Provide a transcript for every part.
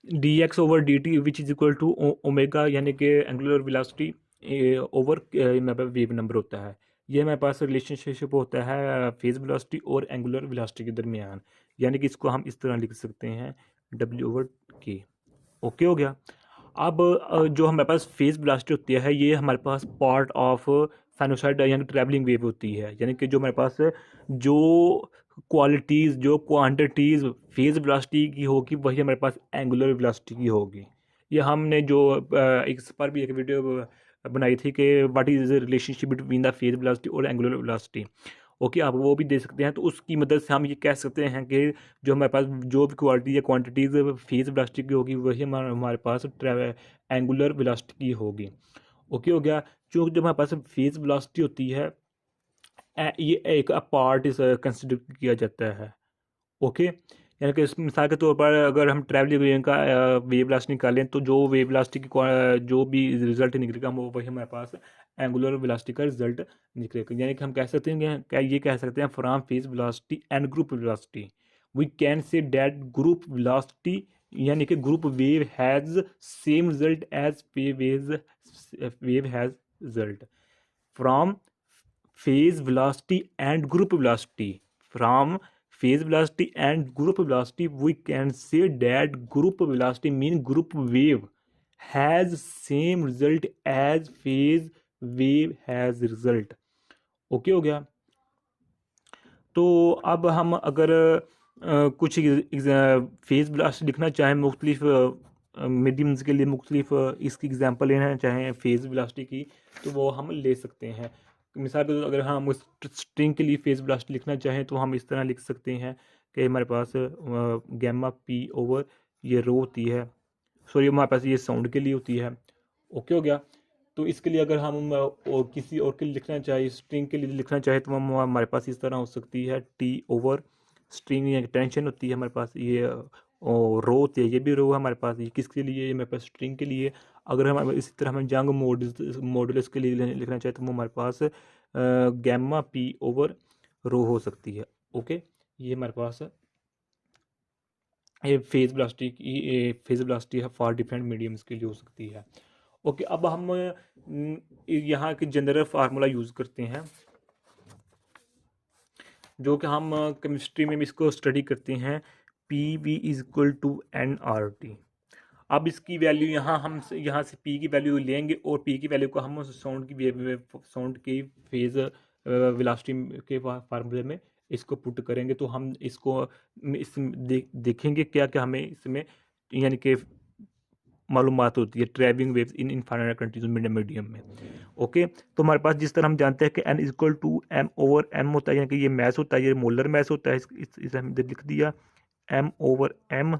dx/dt which is equal to omega, यानी कि angular velocity over मेरे पास वेव नंबर होता है। ये मेरे पास रिलेशनशिप होता है फेज वेलोसिटी और एंगुलर वेलोसिटी के दरमियान, यानी कि इसको हम इस तरह लिख सकते हैं W/K। ओके हो गया। अब जो हमारे पास फेज वेलोसिटी होती है ये हमारे पास पार्ट ऑफ साइनोसॉइड यानी ट्रैवलिंग वेव होती है, यानी कि जो हमारे पास जो क्वालिटीज़ जो क्वांटिटीज़ फेज वेलोसिटी की होगी वही हमारे पास एंगुलर वेलोसिटी की होगी। ये हमने जो इस पर भी एक वीडियो बनाई थी कि what is the relationship between the phase velocity और एंगुलर वेलोसिटी। ओके, आप वो भी दे सकते हैं। तो उसकी मदद से हम ये कह सकते हैं कि जो हमारे पास जो भी क्वालिटी या क्वांटिटीज़ फेज वेलोसिटी की होगी वही हमारे पास एंगुलर वेलोसिटी की होगी। ओके हो गया। जो जब हमारे पास फेज वेलोसिटी होती है ये एक पार्ट इस कंसिडर किया जाता है। ओके, यानी कि मिसाल के तौर पर अगर हम ट्रैवलिंग वेव का वेव वेलोसिटी निकालें तो जो वेव वेलोसिटी की जो भी रिजल्ट निकलेगा वो वही हमारे पास एंगुलर वेलोसिटी का रिजल्ट निकलेगा। यानी कि हम कह सकते हैं कि क्या ये कह सकते हैं from phase velocity and group velocity we can say that group velocity, यानी कि group wave has same result as wave has result from phase velocity and group velocity. From phase velocity and group velocity we can say that group velocity mean group wave has same result as phase wave has result। Okay हो गया। तो अब हम अगर कुछ phase velocity लिखना चाहें मुख्तलिफ मीडियम्स के लिए, मुख्तलिफ इसकी एग्जांपल लेना चाहें फेज वेलोसिटी की, तो वो हम ले सकते हैं। मिसाल के तौर अगर हम स्ट्रिंग के लिए फेज वेलोसिटी लिखना चाहें तो हम इस तरह लिख सकते हैं कि हमारे पास गैमा पी ओवर ये रो होती है, सॉरी हमारे पास ये साउंड के लिए होती है। ओके हो गया। तो इसके लिए अगर हम और किसी और के लिए लिखना चाहे, स्ट्रिंग के लिए लिखना चाहे, तो हम हमारे पास इस तरह हो सकती है टी ओवर स्ट्रिंग, या टेंशन होती है हमारे पास ये रो होती है, ये भी रो है हमारे पास। ये किसके लिए? ये हमारे पास स्ट्रिंग के लिए। अगर हम इसी तरह हम जंग मॉडुलस के लिए लिखना चाहे तो वो हमारे पास गैमा पी ओवर रो हो सकती है। ओके, ये हमारे पास ये फेज वेलोसिटी है फॉर डिफरेंट मीडियम्स के लिए हो सकती है। ओके, अब हम यहाँ के जनरल फार्मूला यूज़ करते हैं जो कि हम केमिस्ट्री में भी इसको स्टडी करते हैं। P V is equal to N R T. अब इसकी वैल्यू यहाँ हम यहाँ से पी की वैल्यू लेंगे और पी की वैल्यू को हम साउंड की फेज वेलोसिटी के फार्मूले में इसको पुट करेंगे। तो हम इसको देखेंगे क्या क्या हमें इसमें यानी कि मालूमात होती है travelling waves in infinite continuous medium में। ओके, तो हमारे पास जिस तरह हम जानते हैं कि n equal to M over M होता है, यानी कि ये मैस होता है, ये मोलर मैस होता है। इस हम इधर लिख दिया m ओवर m,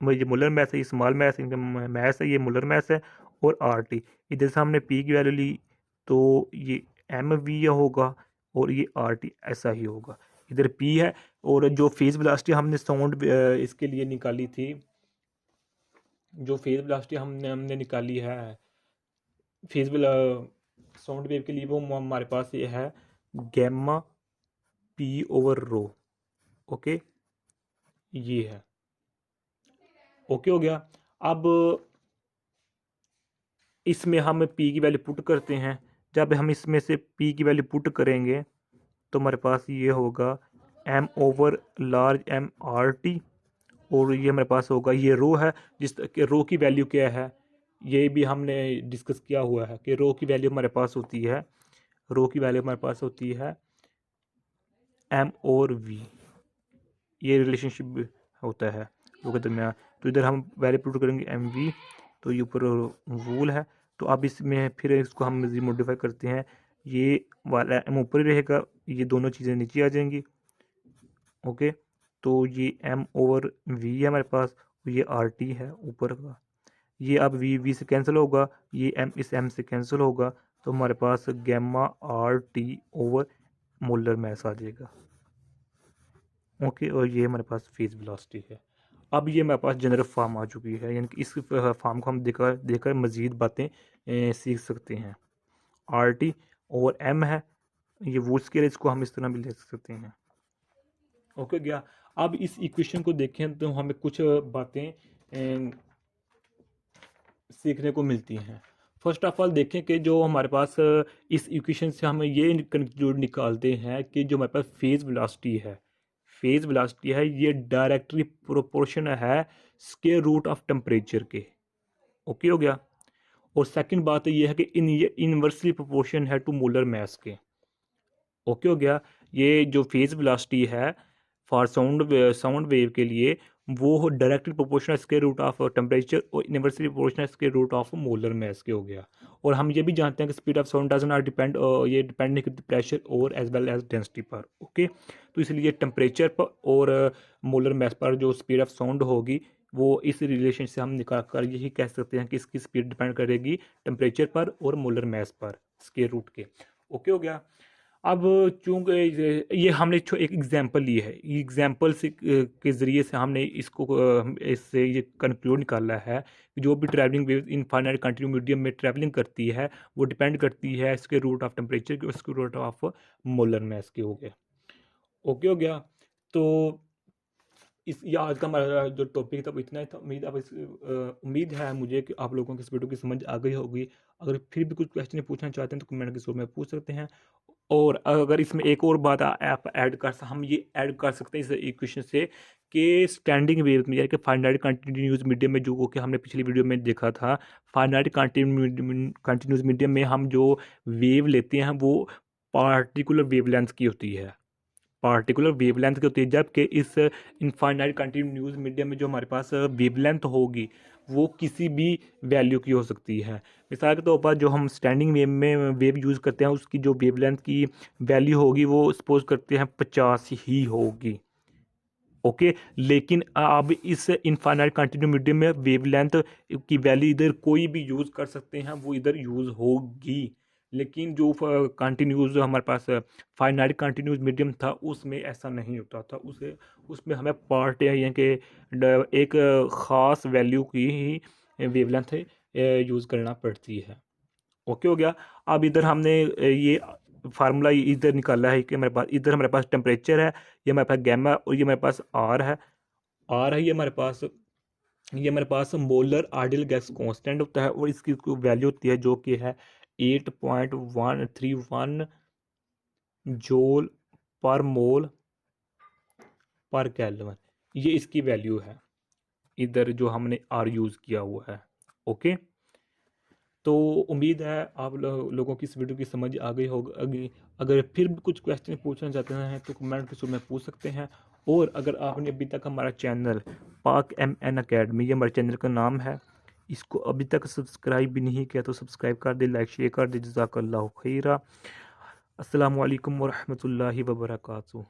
ये मोलर मैस है, ये स्मॉल मैस मैस है, ये मोलर मैस है। और आर टी इधर से हमने p की वैल्यू ली तो ये एम वी होगा और ये आर टी ऐसा ही होगा। इधर p है और जो फेज वेलोसिटी हमने साउंड इसके लिए निकाली थी, जो फेज वेलोसिटी हमने हमने निकाली है फेज साउंड वेव के लिए, वो हमारे पास ये है गैमा पी ओवर रो। ओके, ये है। ओके हो गया। अब इसमें हम पी की वैल्यू पुट करते हैं। जब हम इसमें से पी की वैल्यू पुट करेंगे तो हमारे पास ये होगा M over large M R T, और ये हमारे पास होगा ये रो है, जिस रो की वैल्यू क्या है ये भी हमने डिस्कस किया हुआ है कि रो की वैल्यू हमारे पास होती है, रो की वैल्यू हमारे पास होती है एम और वी, ये रिलेशनशिप होता है रो के दरमियान। तो इधर हम वैल्यू पुट करेंगे एम वी, तो ये ऊपर वूल है। तो अब इसमें फिर इसको हम मॉडिफाई करते हैं, ये वाला एम ऊपर ही रहेगा, ये दोनों चीज़ें नीचे आ जाएंगी। ओके, तो ये एम ओवर वी है हमारे पास, ये आर टी है ऊपर का, ये अब वी से कैंसिल होगा, ये एम इस एम से कैंसिल होगा, तो हमारे पास gamma R T over molar mass आ जाएगा। ओके, और ये हमारे पास फेज वेलोसिटी है। अब ये हमारे पास जनरल फॉर्म आ चुकी है, यानी कि इस फॉर्म को हम देखकर मज़ीद बातें सीख सकते हैं। आर टी ओवर एम है, ये वुड स्केल, इसको हम इस तरह भी ले सकते हैं। ओके गया। अब इस इक्वेशन को देखें तो हमें कुछ बातें सीखने को मिलती हैं। फर्स्ट ऑफ ऑल देखें कि जो हमारे पास इस इक्वेशन से हम ये कंक्लूड निकालते हैं कि जो हमारे पास फेज़ वेलोसिटी है ये डायरेक्टली प्रोपोर्शन है स्क्वायर रूट ऑफ टेम्परेचर के। ओके हो गया। और सेकंड बात ये है कि ये इनवर्सली प्रोपोर्शन है टू मोलर मास के। ओके हो गया। ये जो फेज़ वेलोसिटी है फॉर साउंड वेव के लिए वो directly proportional square root of temperature और inversely proportional square root of molar mass के हो गया। और हम ये भी जानते हैं कि speed of sound does not depend, ये डिपेंड नहीं करती प्रेशर और एज वेल एज डेंसिटी पर। ओके, तो इसलिए टेम्परेचर पर और मोलर मास पर जो स्पीड ऑफ साउंड होगी वो इस रिलेशन से हम निकाल कर यही कह सकते हैं कि इसकी स्पीड डिपेंड करेगी टेम्परेचर पर और मोलर मास पर स्क्वायर रूट के। ओके हो गया। अब चूँकि ये हमने एक एग्जांपल ली है, एग्जांपल से के ज़रिए से हमने इसको इससे ये कंक्लूड निकाला है कि जो भी travelling wave infinite continue medium में ट्रैवलिंग करती है वो डिपेंड करती है इसके रूट ऑफ टेम्परेचर के, उसके रूट ऑफ मोलर मास के। हो गया। ओके हो गया। तो इस ये आज का हमारा जो टॉपिक था वो इतना ही था। उम्मीद है मुझे कि आप लोगों को इस वीडियो की समझ आ गई होगी। अगर फिर भी कुछ क्वेश्चन पूछना चाहते हैं तो कमेंट के थ्रू में पूछ सकते हैं। और अगर इसमें एक और बात आप ऐड कर हम ये ऐड कर सकते हैं इस इक्वेशन से कि स्टैंडिंग वेव में यानी कि फाइनाइट कंटिन्यूस मीडियम में जो कि हमने पिछली वीडियो में देखा था, फाइनाइट कंटिन्यूस मीडियम में हम जो वेव लेते हैं वो पार्टिकुलर वेवलेंथ की होती है, जबकि इस इनफाइनाइट कंटिन्यूस मीडियम में जो हमारे पास वेवलेंथ होगी वो किसी भी वैल्यू की हो सकती है। मिसाल के तौर पर जो हम स्टैंडिंग वेव में वेव यूज़ करते हैं उसकी जो वेवलेंथ की वैल्यू होगी वो सपोज करते हैं 50 ही होगी। ओके, लेकिन अब इस इनफाइनाइट कंटिन्यू मीडियम में वेवलेंथ की वैल्यू इधर कोई भी यूज़ कर सकते हैं, वो इधर यूज़ होगी। लेकिन जो कंटिन्यूस हमारे पास फाइनाइट कंटिन्यूस मीडियम था उसमें ऐसा नहीं होता था। उसमें हमें पार्ट यानी कि एक ख़ास वैल्यू की ही वेवलेंथ यूज़ करना पड़ती है। ओके हो गया। अब इधर हमने ये फार्मूला इधर निकाला है कि हमारे पास टेम्परेचर है, ये हमारे पास गैमा और ये हमारे पास आर है, ये हमारे पास मोलर आइडियल गैस कांस्टेंट होता है और इसकी वैल्यू होती है जो कि है 8.131 जूल पर मोल पर केल्विन। ये इसकी वैल्यू है इधर जो हमने आर यूज़ किया हुआ है। ओके, तो उम्मीद है आप लोगों की इस वीडियो की समझ आ गई होगी। अगर फिर भी कुछ क्वेश्चन पूछना चाहते हैं तो कमेंट के थ्रू में पूछ सकते हैं। और अगर आपने अभी तक हमारा चैनल पाक MN अकेडमी, ये हमारे चैनल का नाम है, इसको अभी तक सब्सक्राइब भी नहीं किया तो सब्सक्राइब कर दे, लाइक शेयर कर दे। जज़ाकल्लाहु खैरा। अस्सलामु अलैकुम वरहमतुल्लाहि वबरकातुहू।